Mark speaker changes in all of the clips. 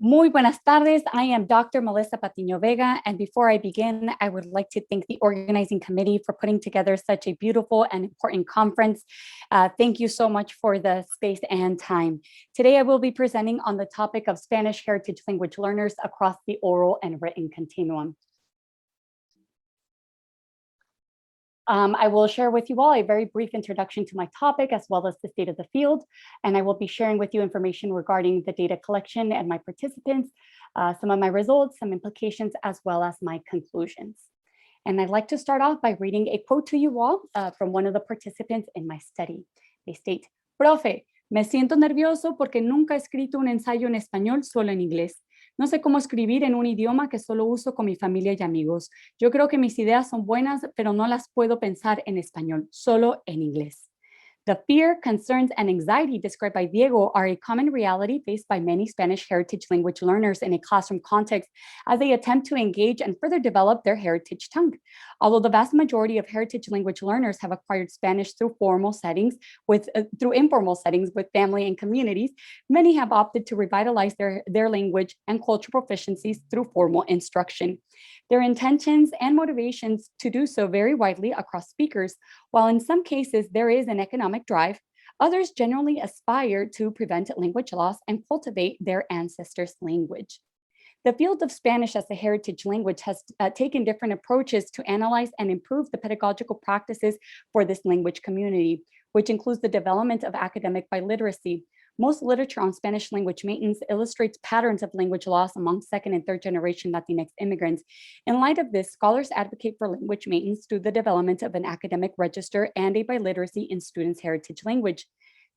Speaker 1: Muy buenas tardes. I am Dr. Melissa Patiño Vega, and before I begin, I would like to thank the organizing committee for putting together such a beautiful and important conference. Thank you so much for the space and time. Today, I will be presenting on the topic of Spanish heritage language learners across the oral and written continuum. I will share with you all a very brief introduction to my topic as well as the state of the field, and I will be sharing with you information regarding the data collection and my participants, some of my results, some implications, as well as my conclusions. And I'd like to start off by reading a quote to you all from one of the participants in my study. They state, "Profe, me siento nervioso porque nunca he escrito un ensayo en español, solo en inglés. No sé cómo escribir en un idioma que solo uso con mi familia y amigos. Yo creo que mis ideas son buenas, pero no las puedo pensar en español, solo en inglés." The fear, concerns, and anxiety described by Diego are a common reality faced by many Spanish heritage language learners in a classroom context as they attempt to engage and further develop their heritage tongue. Although the vast majority of heritage language learners have acquired Spanish through informal settings with family and communities, many have opted to revitalize their language and cultural proficiencies through formal instruction. Their intentions and motivations to do so vary widely across speakers. While in some cases there is an economic drive, others generally aspire to prevent language loss and cultivate their ancestors' language. The field of Spanish as a heritage language has taken different approaches to analyze and improve the pedagogical practices for this language community, which includes the development of academic biliteracy. Most literature on Spanish language maintenance illustrates patterns of language loss among second and third generation Latinx immigrants. In light of this, scholars advocate for language maintenance through the development of an academic register and a biliteracy in students' heritage language.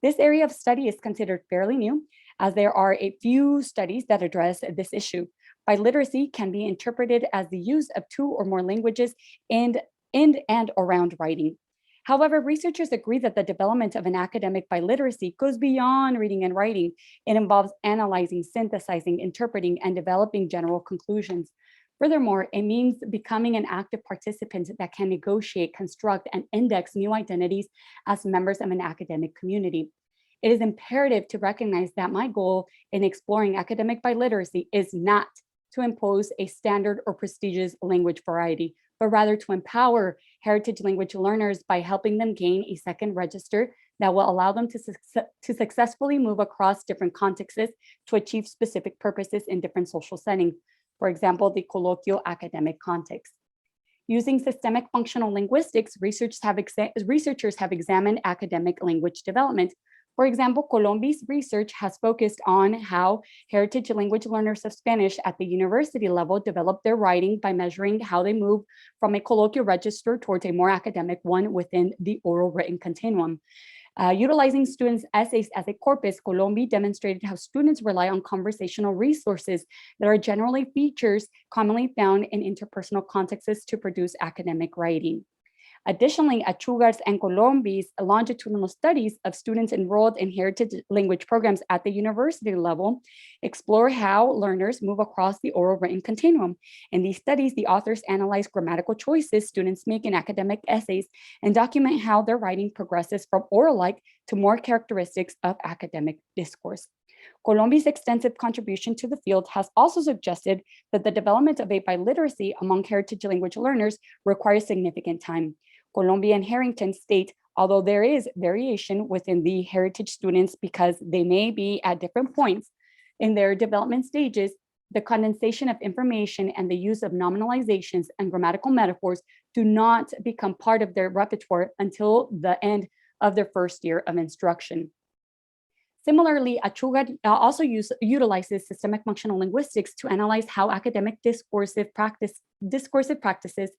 Speaker 1: This area of study is considered fairly new, as there are a few studies that address this issue. Biliteracy can be interpreted as the use of two or more languages in and around writing. However, researchers agree that the development of an academic biliteracy goes beyond reading and writing. It involves analyzing, synthesizing, interpreting, and developing general conclusions. Furthermore, it means becoming an active participant that can negotiate, construct, and index new identities as members of an academic community. It is imperative to recognize that my goal in exploring academic biliteracy is not to impose a standard or prestigious language variety, but rather to empower heritage language learners by helping them gain a second register that will allow them to successfully move across different contexts to achieve specific purposes in different social settings. For example, the colloquial academic context. Using systemic functional linguistics, researchers have examined academic language development. For example, Colombi's research has focused on how heritage language learners of Spanish at the university level develop their writing by measuring how they move from a colloquial register towards a more academic one within the oral written continuum. Utilizing students' essays as a corpus, Colombia demonstrated how students rely on conversational resources that are generally features commonly found in interpersonal contexts to produce academic writing. Additionally, Achugar's and Colombi's longitudinal studies of students enrolled in heritage language programs at the university level explore how learners move across the oral written continuum. In these studies, the authors analyze grammatical choices students make in academic essays and document how their writing progresses from oral-like to more characteristics of academic discourse. Colombia's extensive contribution to the field has also suggested that the development of a biliteracy among heritage language learners requires significant time. Colombia and Harrington state, although there is variation within the heritage students because they may be at different points in their development stages, the condensation of information and the use of nominalizations and grammatical metaphors do not become part of their repertoire until the end of their first year of instruction. Similarly, Achugar also utilizes systemic functional linguistics to analyze how academic discursive practices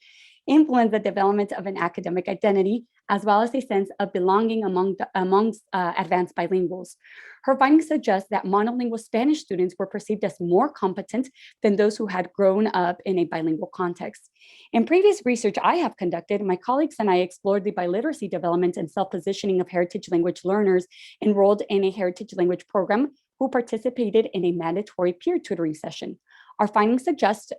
Speaker 1: influence the development of an academic identity, as well as a sense of belonging amongst advanced bilinguals. Her findings suggest that monolingual Spanish students were perceived as more competent than those who had grown up in a bilingual context. In previous research I have conducted, my colleagues and I explored the biliteracy development and self-positioning of heritage language learners enrolled in a heritage language program who participated in a mandatory peer tutoring session. Our findings suggest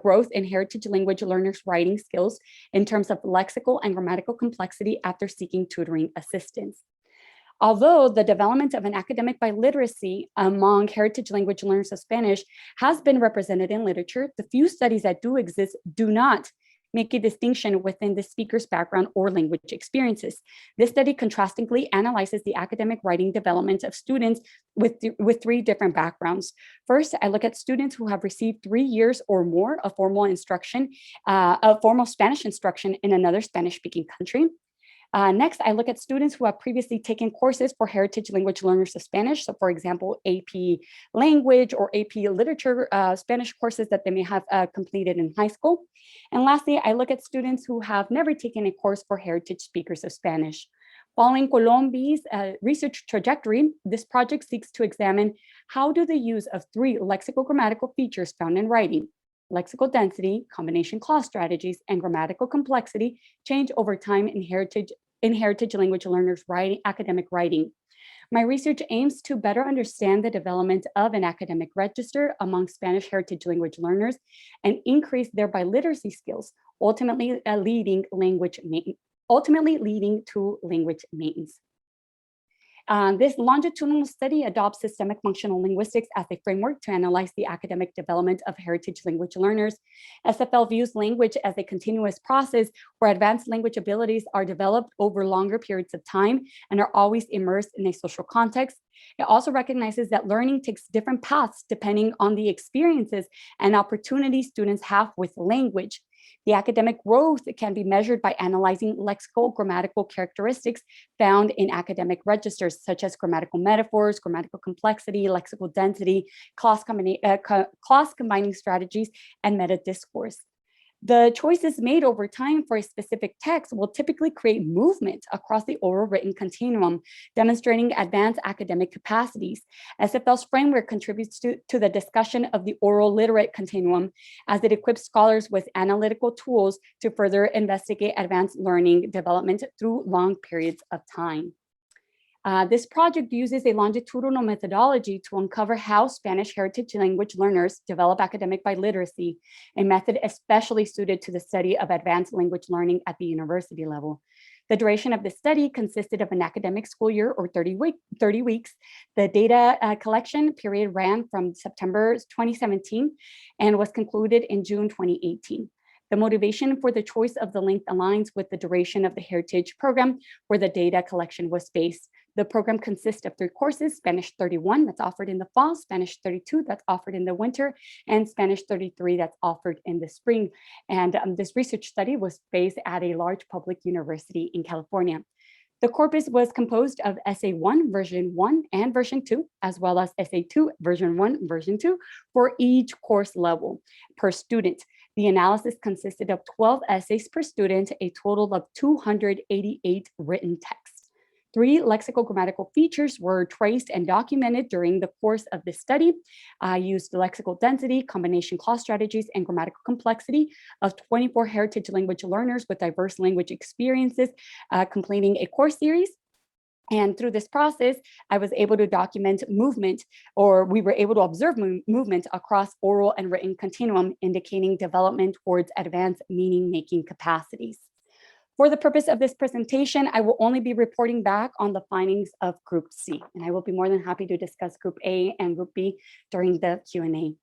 Speaker 1: growth in heritage language learners' writing skills in terms of lexical and grammatical complexity after seeking tutoring assistance. Although the development of an academic biliteracy among heritage language learners of Spanish has been represented in literature, the few studies that do exist do not make a distinction within the speaker's background or language experiences. This study contrastingly analyzes the academic writing development of students with three different backgrounds. First, I look at students who have received 3 years or more of formal instruction, of formal Spanish instruction in another Spanish-speaking country. Next, I look at students who have previously taken courses for heritage language learners of Spanish. So for example, AP language or AP literature Spanish courses that they may have completed in high school. And lastly, I look at students who have never taken a course for heritage speakers of Spanish. Following Colombi's research trajectory, this project seeks to examine how do the use of 3 lexicogrammatical features found in writing, lexical density, combination clause strategies, and grammatical complexity change over time in heritage language learners' academic writing. My research aims to better understand the development of an academic register among Spanish heritage language learners and increase their biliteracy skills, ultimately leading to language maintenance. This longitudinal study adopts systemic functional linguistics as a framework to analyze the academic development of heritage language learners. SFL views language as a continuous process where advanced language abilities are developed over longer periods of time and are always immersed in a social context. It also recognizes that learning takes different paths depending on the experiences and opportunities students have with language. The academic growth can be measured by analyzing lexical grammatical characteristics found in academic registers, such as grammatical metaphors, grammatical complexity, lexical density, clause combining strategies, and meta discourse. The choices made over time for a specific text will typically create movement across the oral written continuum, demonstrating advanced academic capacities. SFL's framework contributes to the discussion of the oral literate continuum as it equips scholars with analytical tools to further investigate advanced learning development through long periods of time. This project uses a longitudinal methodology to uncover how Spanish heritage language learners develop academic biliteracy, a method especially suited to the study of advanced language learning at the university level. The duration of the study consisted of an academic school year or 30 weeks. The data collection period ran from September 2017 and was concluded in June 2018. The motivation for the choice of the length aligns with the duration of the heritage program where the data collection was based. The program consists of 3 courses, Spanish 31 that's offered in the fall, Spanish 32 that's offered in the winter, and Spanish 33 that's offered in the spring. And this research study was based at a large public university in California. The corpus was composed of Essay 1, version 1 and version 2, as well as Essay 2, version 1, version 2, for each course level per student. The analysis consisted of 12 essays per student, a total of 288 written texts. 3 lexicogrammatical features were traced and documented during the course of this study. I used lexical density, combination clause strategies, and grammatical complexity of 24 heritage language learners with diverse language experiences, completing a course series. And through this process, I was able to document movement, or we were able to observe movement across oral and written continuum, indicating development towards advanced meaning-making capacities. For the purpose of this presentation, I will only be reporting back on the findings of Group C, and I will be more than happy to discuss Group A and Group B during the Q&A.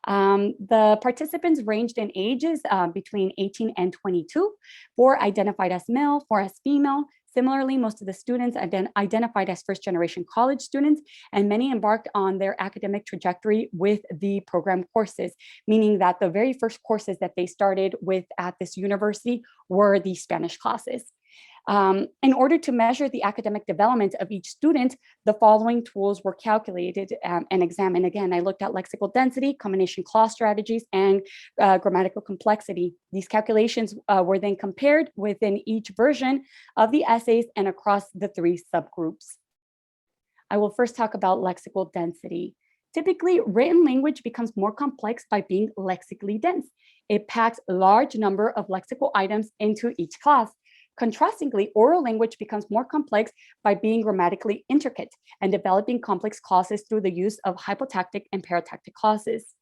Speaker 1: The participants ranged in ages between 18 and 22, 4 identified as male, 4 as female. Similarly, most of the students identified as first-generation college students, and many embarked on their academic trajectory with the program courses, meaning that the very first courses that they started with at this university were the Spanish classes. In order to measure the academic development of each student, the following tools were calculated and examined. Again, I looked at lexical density, combination clause strategies, and grammatical complexity. These calculations were then compared within each version of the essays and across the 3 subgroups. I will first talk about lexical density. Typically, written language becomes more complex by being lexically dense. It packs a large number of lexical items into each class. Contrastingly, oral language becomes more complex by being grammatically intricate and developing complex clauses through the use of hypotactic and paratactic clauses.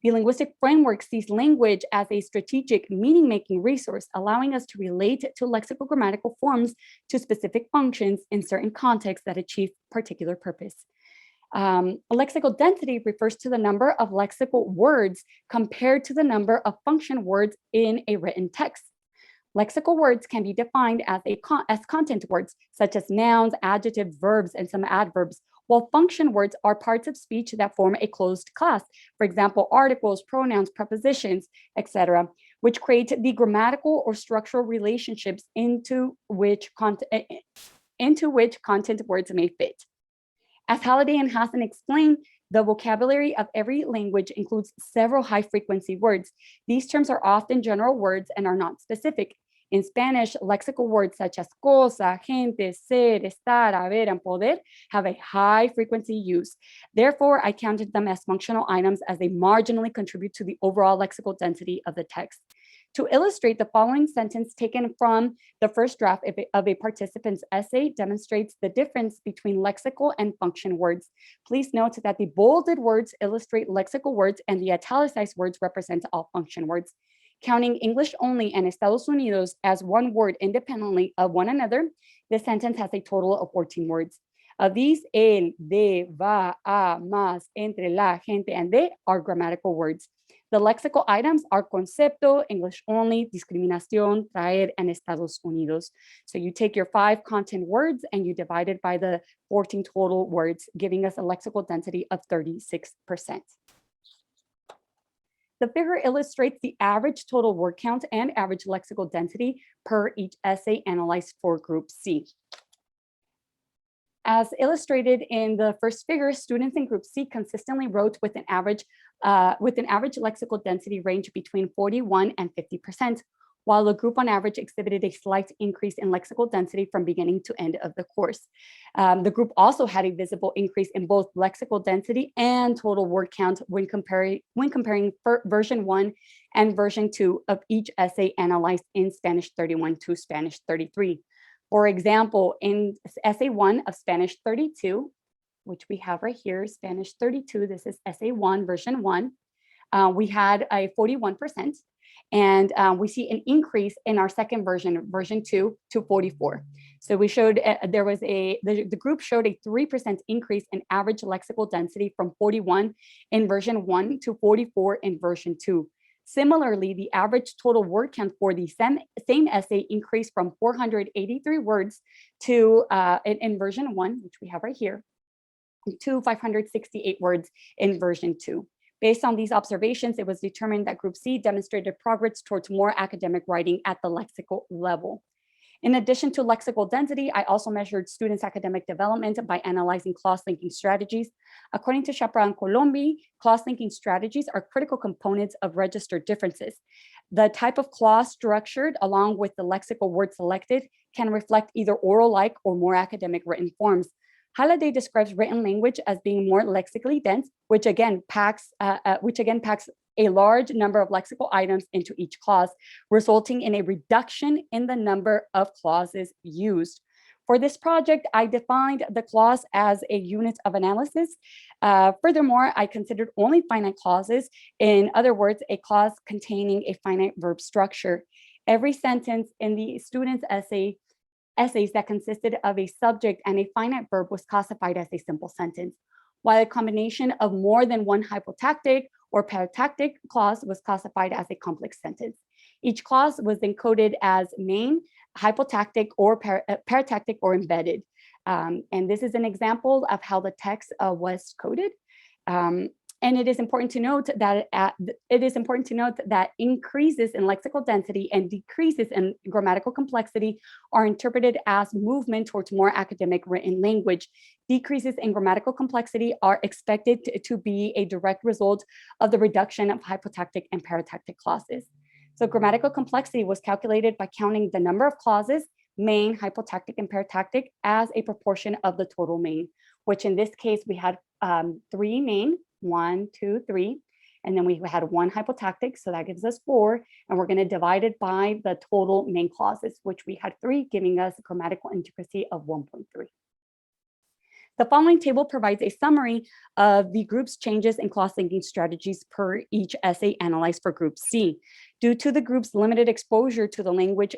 Speaker 1: The linguistic framework sees language as a strategic meaning-making resource, allowing us to relate to lexical grammatical forms to specific functions in certain contexts that achieve particular purpose. Lexical density refers to the number of lexical words compared to the number of function words in a written text. Lexical words can be defined as content words, such as nouns, adjectives, verbs, and some adverbs, while function words are parts of speech that form a closed class. For example, articles, pronouns, prepositions, etc., which create the grammatical or structural relationships into which content words may fit. As Halliday and Hassan explain, the vocabulary of every language includes several high-frequency words. These terms are often general words and are not specific. In Spanish, lexical words such as cosa, gente, ser, estar, haber, and poder have a high frequency use. Therefore, I counted them as functional items as they marginally contribute to the overall lexical density of the text. To illustrate, the following sentence taken from the first draft of a participant's essay demonstrates the difference between lexical and function words. Please note that the bolded words illustrate lexical words and the italicized words represent all function words. Counting English only and Estados Unidos as one word independently of one another, the sentence has a total of 14 words. Of these, el, de, va, a, más, entre, la, gente, and de are grammatical words. The lexical items are concepto, English only, discriminación, traer, and Estados Unidos. So you take your 5 content words and you divide it by the 14 total words, giving us a lexical density of 36%. The figure illustrates the average total word count and average lexical density per each essay analyzed for Group C. As illustrated in the first figure, students in Group C consistently wrote with an average lexical density range between 41 and 50%, while the group on average exhibited a slight increase in lexical density from beginning to end of the course. The group also had a visible increase in both lexical density and total word count when comparing version 1 and version 2 of each essay analyzed in Spanish 31 to Spanish 33. For example, in essay 1 of Spanish 32, which we have right here, Spanish 32, this is essay 1, version 1, we had a 41%. And we see an increase in our second version, version 2, to 44. So we showed the group showed a 3% increase in average lexical density from 41 in version 1 to 44 in version 2. Similarly, the average total word count for the same essay increased from 483 words to in version 1, which we have right here, to 568 words in version 2. Based on these observations, it was determined that Group C demonstrated progress towards more academic writing at the lexical level. In addition to lexical density, I also measured students' academic development by analyzing clause-linking strategies. According to Chapra and Colombi, clause-linking strategies are critical components of registered differences. The type of clause structured along with the lexical word selected can reflect either oral-like or more academic written forms. Halliday describes written language as being more lexically dense, which again packs a large number of lexical items into each clause, resulting in a reduction in the number of clauses used. For this project, I defined the clause as a unit of analysis. Furthermore, I considered only finite clauses. In other words, a clause containing a finite verb structure. Every sentence in the student's essays that consisted of a subject and a finite verb was classified as a simple sentence, while a combination of more than one hypotactic or paratactic clause was classified as a complex sentence. Each clause was encoded as main, hypotactic, or paratactic, or embedded. And this is an example of how the text was coded. And it is important to note that increases in lexical density and decreases in grammatical complexity are interpreted as movement towards more academic written language. Decreases in grammatical complexity are expected to be a direct result of the reduction of hypotactic and paratactic clauses. So grammatical complexity was calculated by counting the number of clauses, main, hypotactic, and paratactic, as a proportion of the total main, which in this case we had 3 main, 1, 2, 3, and then we had 1 hypotactic, so that gives us 4, and we're going to divide it by the total main clauses, which we had 3, giving us a grammatical intricacy of 1.3. The following table provides a summary of the group's changes in cross-linking strategies per each essay analyzed for Group C. Due to the group's limited exposure to the language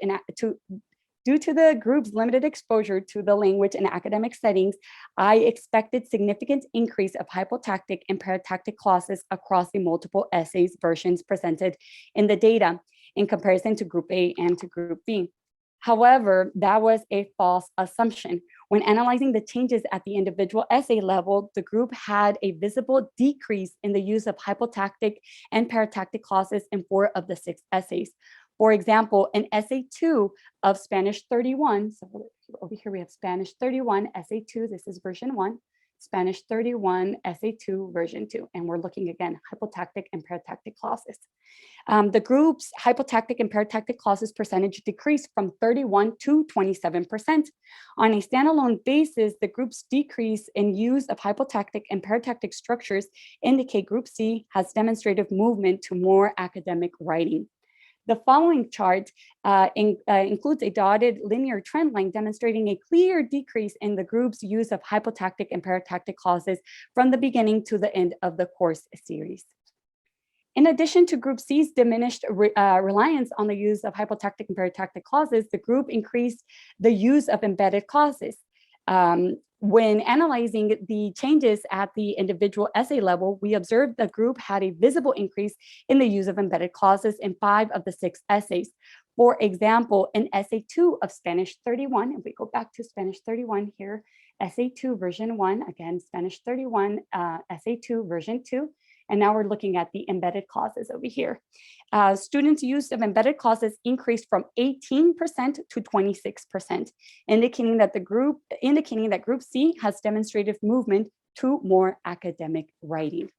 Speaker 1: and academic settings, I expected significant increase of hypotactic and paratactic clauses across the multiple essays versions presented in the data in comparison to Group A and to Group B. However, that was a false assumption. When analyzing the changes at the individual essay level, the group had a visible decrease in the use of hypotactic and paratactic clauses in 4 of the 6 essays. For example, in Essay 2 of Spanish 31, so over here we have Spanish 31, Essay 2, this is version 1, Spanish 31, Essay 2, version 2, and we're looking again, hypotactic and paratactic clauses. The group's hypotactic and paratactic clauses percentage decreased from 31 to 27%. On a standalone basis, the group's decrease in use of hypotactic and paratactic structures indicate Group C has demonstrated movement to more academic writing. The following chart includes a dotted linear trend line demonstrating a clear decrease in the group's use of hypotactic and paratactic clauses from the beginning to the end of the course series. In addition to Group C's diminished reliance on the use of hypotactic and paratactic clauses, the group increased the use of embedded clauses. When analyzing the changes at the individual essay level, we observed the group had a visible increase in the use of embedded clauses in 5 of the 6 essays. For example, in Essay 2 of Spanish 31, if we go back to Spanish 31 here, Essay 2 version 1, again, Spanish 31, Essay 2 version 2, and now we're looking at the embedded clauses over here. Students' use of embedded clauses increased from 18% to 26%, indicating that Group C has demonstrated movement to more academic writing.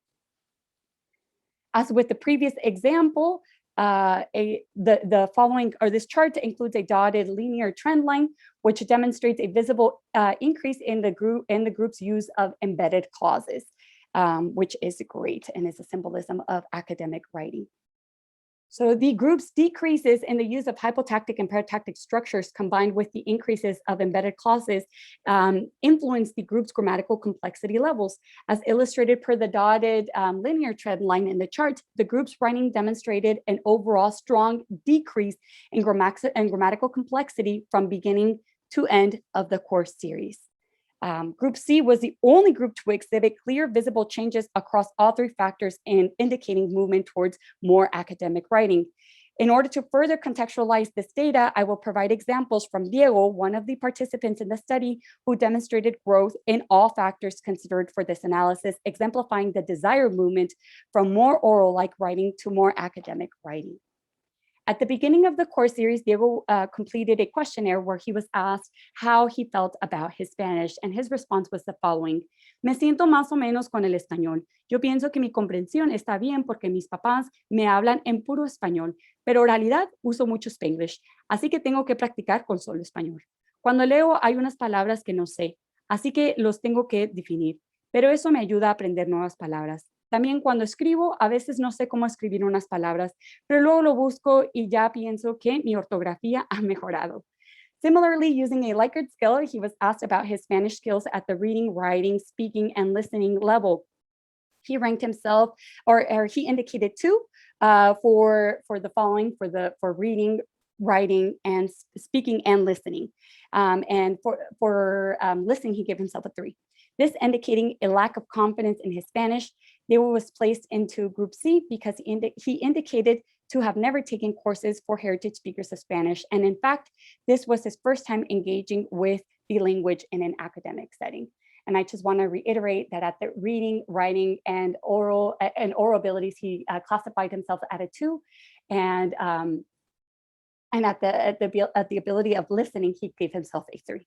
Speaker 1: As with the previous example, the following, or this chart includes a dotted linear trend line, which demonstrates a visible increase in the group's use of embedded clauses. Which is great and is a symbolism of academic writing. So the group's decreases in the use of hypotactic and paratactic structures combined with the increases of embedded clauses influence the group's grammatical complexity levels. As illustrated per the dotted linear trend line in the chart, the group's writing demonstrated an overall strong decrease in grammatical complexity from beginning to end of the course series. Group C was the only group to exhibit clear visible changes across all 3 factors and indicating movement towards more academic writing. In order to further contextualize this data, I will provide examples from Diego, one of the participants in the study, who demonstrated growth in all factors considered for this analysis, exemplifying the desired movement from more oral-like writing to more academic writing. At the beginning of the course series, Diego completed a questionnaire where he was asked how he felt about his Spanish, and his response was the following: Me siento más o menos con el español. Yo pienso que mi comprensión está bien porque mis papás me hablan en puro español, pero en realidad uso mucho Spanglish, así que tengo que practicar con solo español. Cuando leo hay unas palabras que no sé, así que los tengo que definir, pero eso me ayuda a aprender nuevas palabras. También cuando escribo, a veces no sé cómo escribir unas palabras, pero luego lo busco y ya pienso que mi ortografía ha mejorado. Similarly, using a Likert scale, he was asked about his Spanish skills at the reading, writing, speaking, and listening level. He ranked himself, or he indicated 2 for the following, for reading, writing, and speaking and listening. And for listening, he gave himself a 3. This indicating a lack of confidence in his Spanish. Diego was placed into Group C because he indicated to have never taken courses for heritage speakers of Spanish. And in fact, this was his first time engaging with the language in an academic setting. And I just want to reiterate that at the reading, writing, and oral abilities, he classified himself at a 2. And at the ability of listening, he gave himself a 3.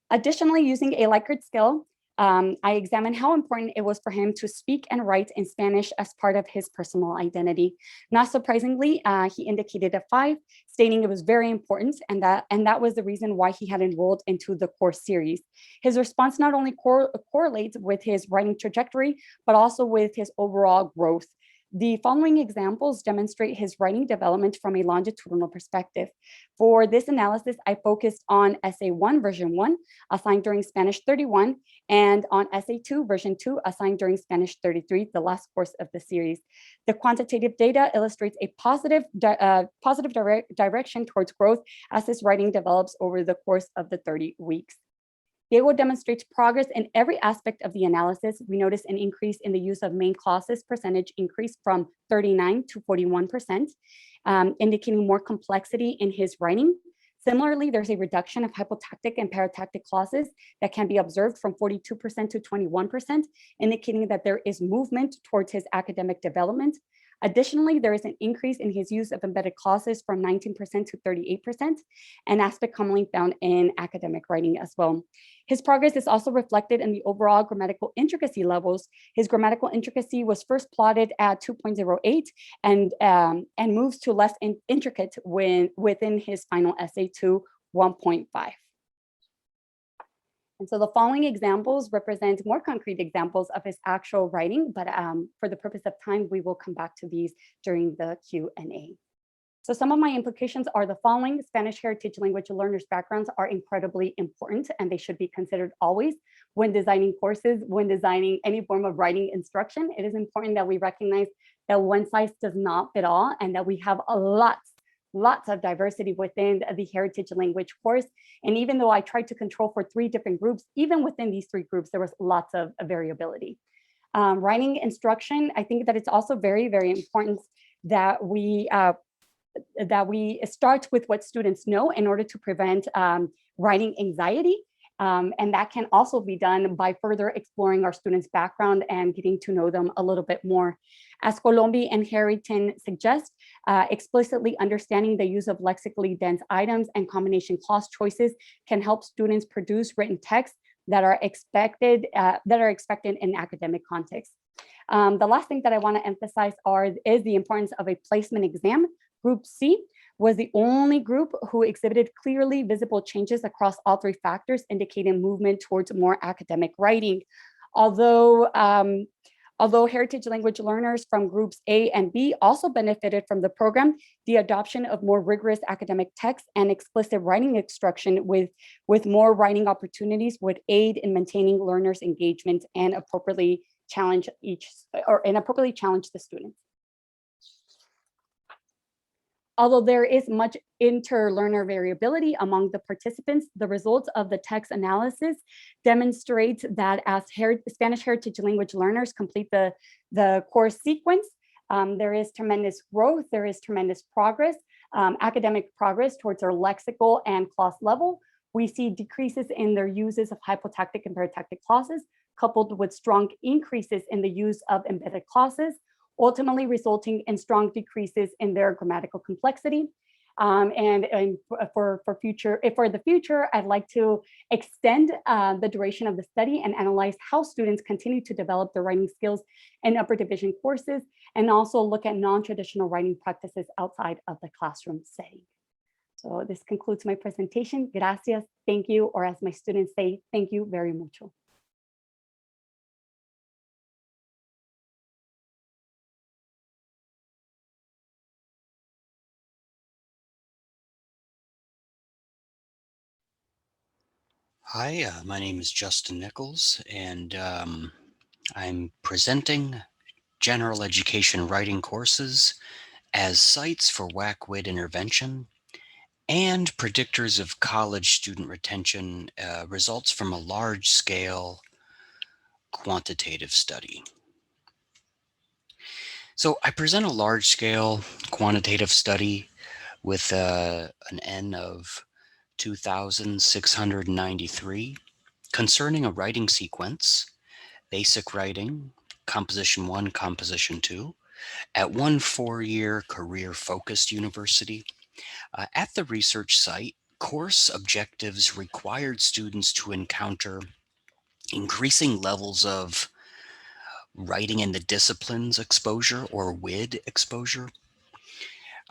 Speaker 1: Additionally, using a Likert scale, I examined how important it was for him to speak and write in Spanish as part of his personal identity. Not surprisingly, he indicated a 5, stating it was very important, and that was the reason why he had enrolled into the course series. His response not only correlates with his writing trajectory, but also with his overall growth. The following examples demonstrate his writing development from a longitudinal perspective. For this analysis, I focused on Essay 1, version 1, assigned during Spanish 31, and on Essay 2, version 2, assigned during Spanish 33, the last course of the series. The quantitative data illustrates a positive direction towards growth as his writing develops over the course of the 30 weeks. Diego demonstrates progress in every aspect of the analysis. We notice an increase in the use of main clauses percentage increase from 39 to 41%, indicating more complexity in his writing. Similarly, there's a reduction of hypotactic and paratactic clauses that can be observed from 42% to 21%, indicating that there is movement towards his academic development. Additionally, there is an increase in his use of embedded clauses from 19% to 38%, an aspect commonly found in academic writing as well. His progress is also reflected in the overall grammatical intricacy levels. His grammatical intricacy was first plotted at 2.08 and moves to less intricate within his final essay to 1.5. And so the following examples represent more concrete examples of his actual writing, but for the purpose of time, we will come back to these during the Q&A. So some of my implications are the following. Spanish heritage language learners' backgrounds are incredibly important, and they should be considered always when designing courses, when designing any form of writing instruction. It is important that we recognize that one size does not fit all, and that we have lots of diversity within the heritage language course. And even though I tried to control for 3 different groups, even within these 3 groups, there was lots of variability. Writing instruction, I think that it's also very, very important that we start with what students know in order to prevent writing anxiety. And that can also be done by further exploring our students' background and getting to know them a little bit more. As Colombi and Harrington suggest, explicitly understanding the use of lexically dense items and combination clause choices can help students produce written texts that are expected in academic context. The last thing that I want to emphasize is the importance of a placement exam. Group C was the only group who exhibited clearly visible changes across all 3 factors, indicating movement towards more academic writing. Although heritage language learners from groups A and B also benefited from the program, the adoption of more rigorous academic texts and explicit writing instruction with more writing opportunities would aid in maintaining learners' engagement and appropriately challenge the students. Although there is much inter-learner variability among the participants, the results of the text analysis demonstrate that as Spanish heritage language learners complete the course sequence, there is tremendous growth, there is tremendous progress, academic progress towards their lexical and clause level. We see decreases in their uses of hypotactic and paratactic clauses, coupled with strong increases in the use of embedded clauses, ultimately resulting in strong decreases in their grammatical complexity. And for the future, I'd like to extend the duration of the study and analyze how students continue to develop their writing skills in upper division courses, and also look at non-traditional writing practices outside of the classroom setting. So this concludes my presentation. Gracias, thank you, or as my students say, thank you very mucho.
Speaker 2: Hi, my name is Justin Nichols, and I'm presenting general education writing courses as sites for WAC-WIT intervention and predictors of college student retention, results from a large-scale quantitative study. So I present a large-scale quantitative study with an N of 2,693 concerning a writing sequence, basic writing, composition 1, composition 2, at one 4-year career-focused university. At the research site, course objectives required students to encounter increasing levels of writing in the disciplines exposure, or WID exposure.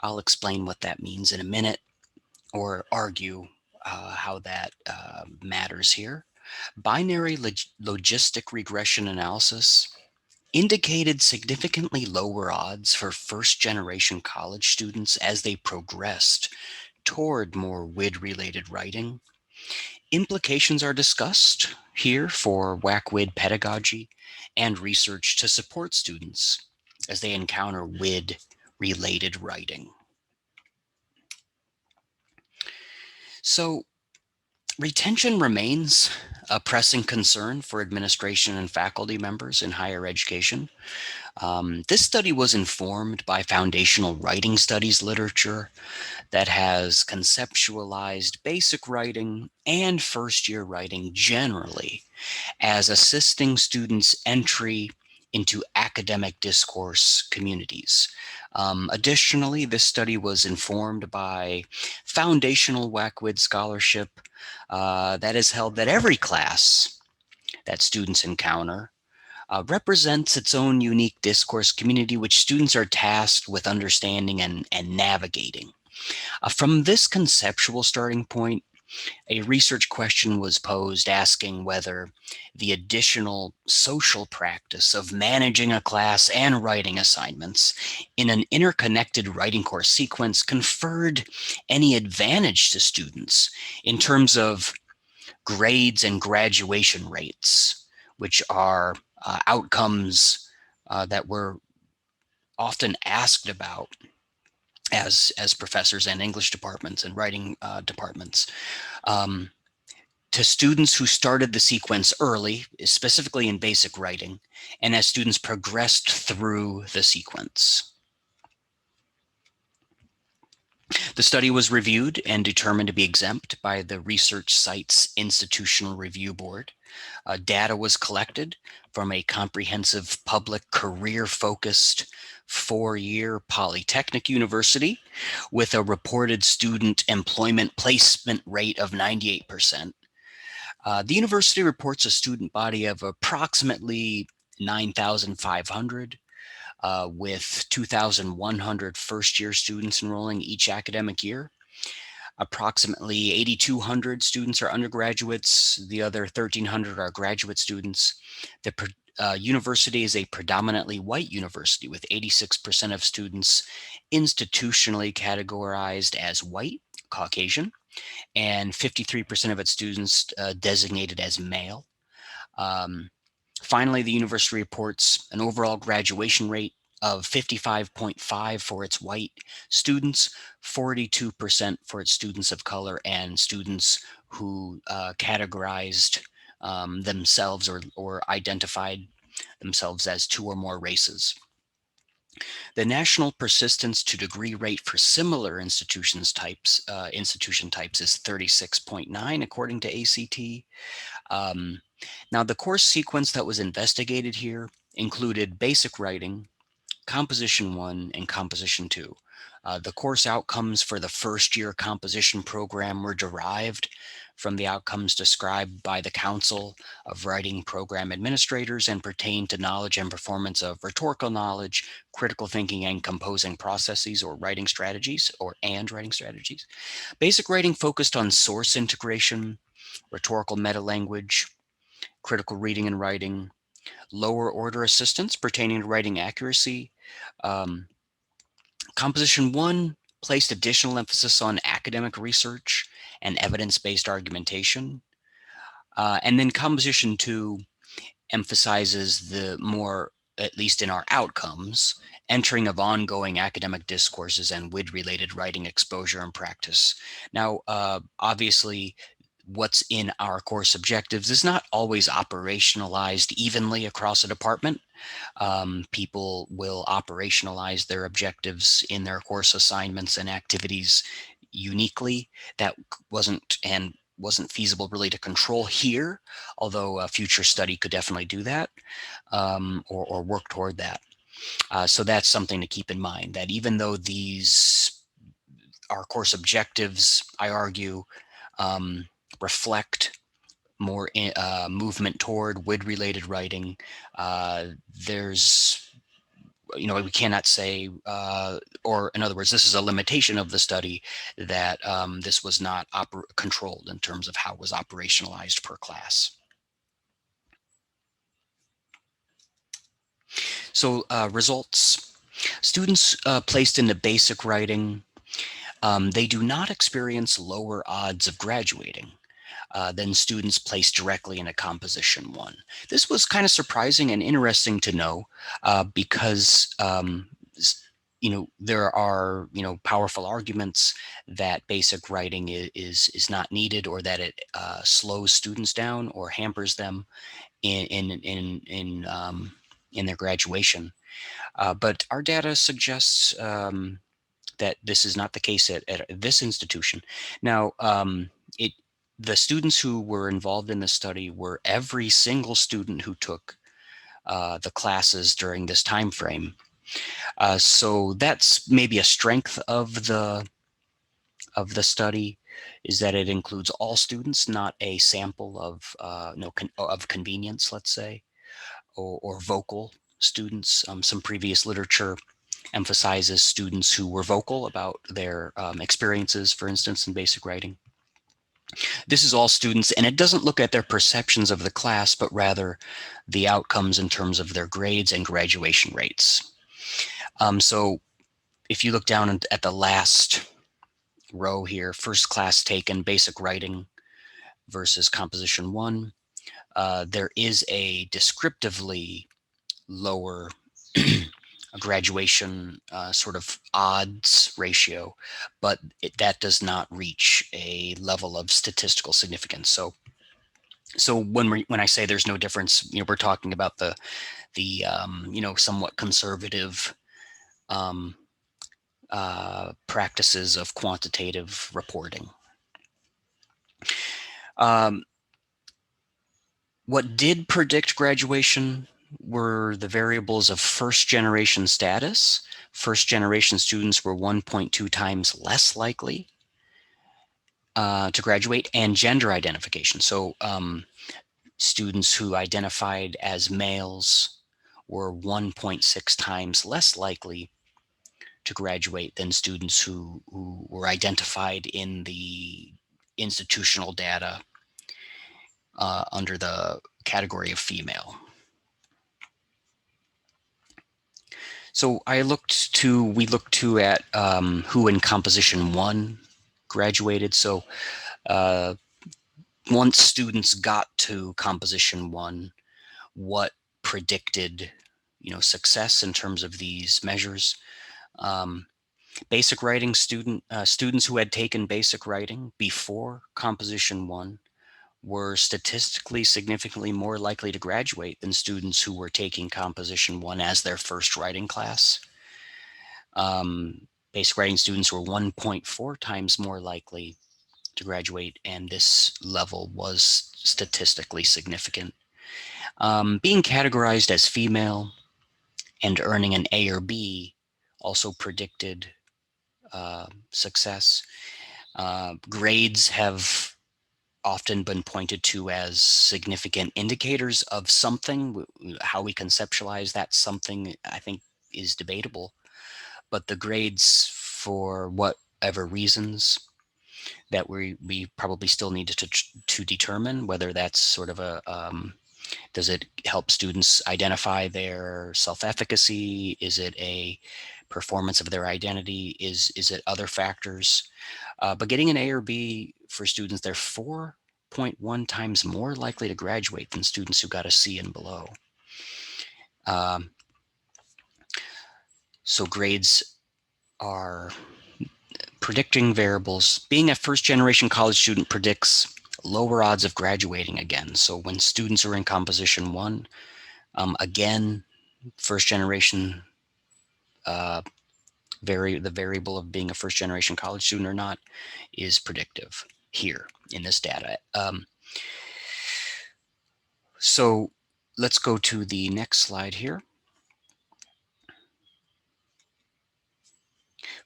Speaker 2: I'll explain what that means in a minute, or argue how that matters here. Binary logistic regression analysis, indicated significantly lower odds for first-generation college students as they progressed toward more WID-related writing. Implications are discussed here for WAC-WID pedagogy and research to support students as they encounter WID-related writing. So, retention remains a pressing concern for administration and faculty members in higher education. This study was informed by foundational writing studies literature that has conceptualized basic writing and first-year writing generally as assisting students' entry into academic discourse communities. Additionally, this study was informed by foundational WAC-WID scholarship that is held that every class that students encounter represents its own unique discourse community, which students are tasked with understanding and navigating. From this conceptual starting point, a research question was posed asking whether the additional social practice of managing a class and writing assignments in an interconnected writing course sequence conferred any advantage to students in terms of grades and graduation rates, which are outcomes that we're often asked about as professors and English departments and writing departments. To students who started the sequence early, specifically in basic writing, and as students progressed through the sequence. The study was reviewed and determined to be exempt by the Research Sites Institutional Review Board. Data was collected from a comprehensive public career-focused 4-year polytechnic university with a reported student employment placement rate of 98%. The university reports a student body of approximately 9,500 with 2,100 first-year students enrolling each academic year. Approximately 8,200 students are undergraduates. The other 1,300 are graduate students. The university is a predominantly white university with 86% of students institutionally categorized as white, Caucasian, and 53% of its students designated as male. Finally, the university reports an overall graduation rate of 55.5 for its white students, 42% for its students of color, and students who categorized themselves or identified themselves as 2 or more races. The national persistence to degree rate for similar institution types is 36.9 according to ACT. Now, the course sequence that was investigated here included basic writing, composition 1, and composition 2. The course outcomes for the first year composition program were derived from the outcomes described by the Council of Writing Program Administrators and pertain to knowledge and performance of rhetorical knowledge, critical thinking, and composing processes or writing strategies and writing strategies. Basic writing focused on source integration, rhetorical meta-language, critical reading and writing, lower order assistance pertaining to writing accuracy. Composition 1 placed additional emphasis on academic research and evidence-based argumentation. And then composition 2 emphasizes the more, at least in our outcomes, entering of ongoing academic discourses and WID-related writing exposure and practice. Now, obviously, what's in our course objectives is not always operationalized evenly across a department. People will operationalize their objectives in their course assignments and activities uniquely. That wasn't feasible really to control here, although a future study could definitely do that or work toward that. So that's something to keep in mind, that even though these our course objectives, I argue, reflect more movement toward WID-related writing. There's, we cannot say, or in other words, this is a limitation of the study that this was not controlled in terms of how it was operationalized per class. So results. Students placed into basic writing, they do not experience lower odds of graduating than students placed directly in a composition one. This was kind of surprising and interesting to know because there are powerful arguments that basic writing is not needed, or that it slows students down or hampers them in their graduation. But our data suggests that this is not the case at this institution. Now, the students who were involved in the study were every single student who took the classes during this time frame. So that's maybe a strength of the study, is that it includes all students, not a sample of of convenience, let's say, or vocal students. Some previous literature emphasizes students who were vocal about their experiences, for instance, in basic writing. This is all students, and it doesn't look at their perceptions of the class, but rather the outcomes in terms of their grades and graduation rates. So if you look down at the last row here, first class taken, basic writing versus composition one, there is a descriptively lower graduation sort of odds ratio, but that does not reach a level of statistical significance. So when I say there's no difference, we're talking about the somewhat conservative practices of quantitative reporting. What did predict graduation were the variables of first generation status. First generation students were 1.2 times less likely to graduate, and gender identification. So students who identified as males were 1.6 times less likely to graduate than students who were identified in the institutional data under the category of female. So we looked to at who in composition one graduated. So once students got to composition one, what predicted success in terms of these measures? Basic writing students who had taken basic writing before composition one were statistically significantly more likely to graduate than students who were taking composition one as their first writing class. Basic writing students were 1.4 times more likely to graduate, and this level was statistically significant. Being categorized as female and earning an A or B also predicted success. Grades have often been pointed to as significant indicators of something. How we conceptualize that something, I think, is debatable. But the grades, for whatever reasons that we probably still need to determine, whether that's sort of a does it help students identify their self-efficacy? Is it a performance of their identity? Is it other factors? But getting an A or B for students, they're 4.1 times more likely to graduate than students who got a C and below. So grades are predicting variables. Being a first generation college student predicts lower odds of graduating again. So when students are in composition one, again, first generation, the variable of being a first generation college student or not is predictive here in this data. So let's go to the next slide here.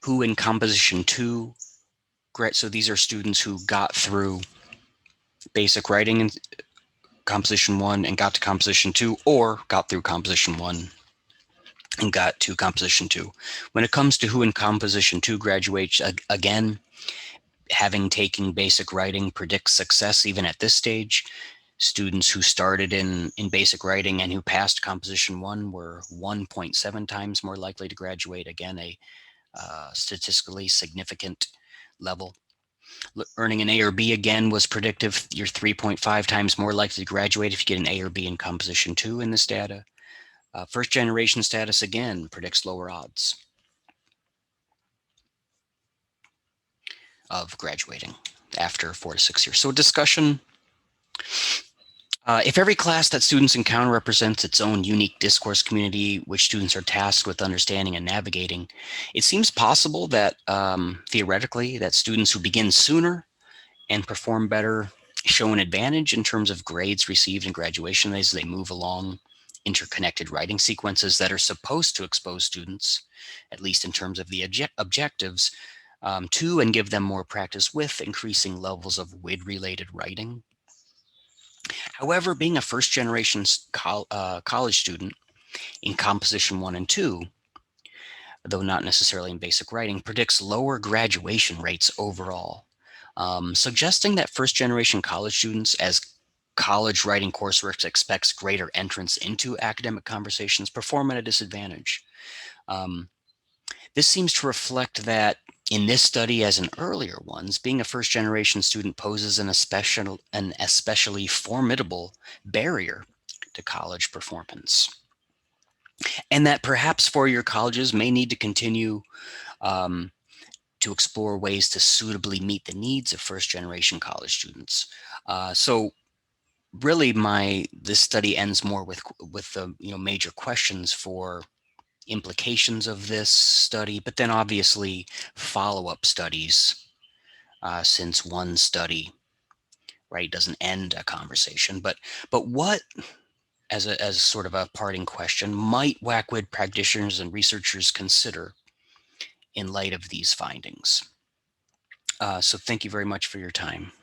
Speaker 2: Who in composition two, great. So these are students who got through basic writing in composition one and got to composition two, or got through composition one and got to composition two. When it comes to who in composition two graduates, again, having taken basic writing predicts success even at this stage. Students who started in basic writing and who passed composition 1 were 1.7 times more likely to graduate. Again, a statistically significant level. Earning an A or B again was predictive. You're 3.5 times more likely to graduate if you get an A or B in composition 2 in this data. First generation status again predicts lower odds of graduating after 4 to 6 years. So discussion. If every class that students encounter represents its own unique discourse community, which students are tasked with understanding and navigating, it seems possible that theoretically that students who begin sooner and perform better show an advantage in terms of grades received in graduation as they move along interconnected writing sequences that are supposed to expose students, at least in terms of the objectives, to and give them more practice with increasing levels of WID-related writing. However, being a first generation college student in composition 1 and 2, though not necessarily in basic writing, predicts lower graduation rates overall, suggesting that first generation college students, as college writing coursework expects greater entrance into academic conversations, perform at a disadvantage. This seems to reflect that in this study, as in earlier ones, being a first generation student poses an especially formidable barrier to college performance. And that perhaps four-year colleges may need to continue to explore ways to suitably meet the needs of first generation college students. So really this study ends more with the major questions for implications of this study, but then obviously follow-up studies, since one study, right, doesn't end a conversation. But what, as sort of a parting question, might WACWID practitioners and researchers consider in light of these findings? So thank you very much for your time.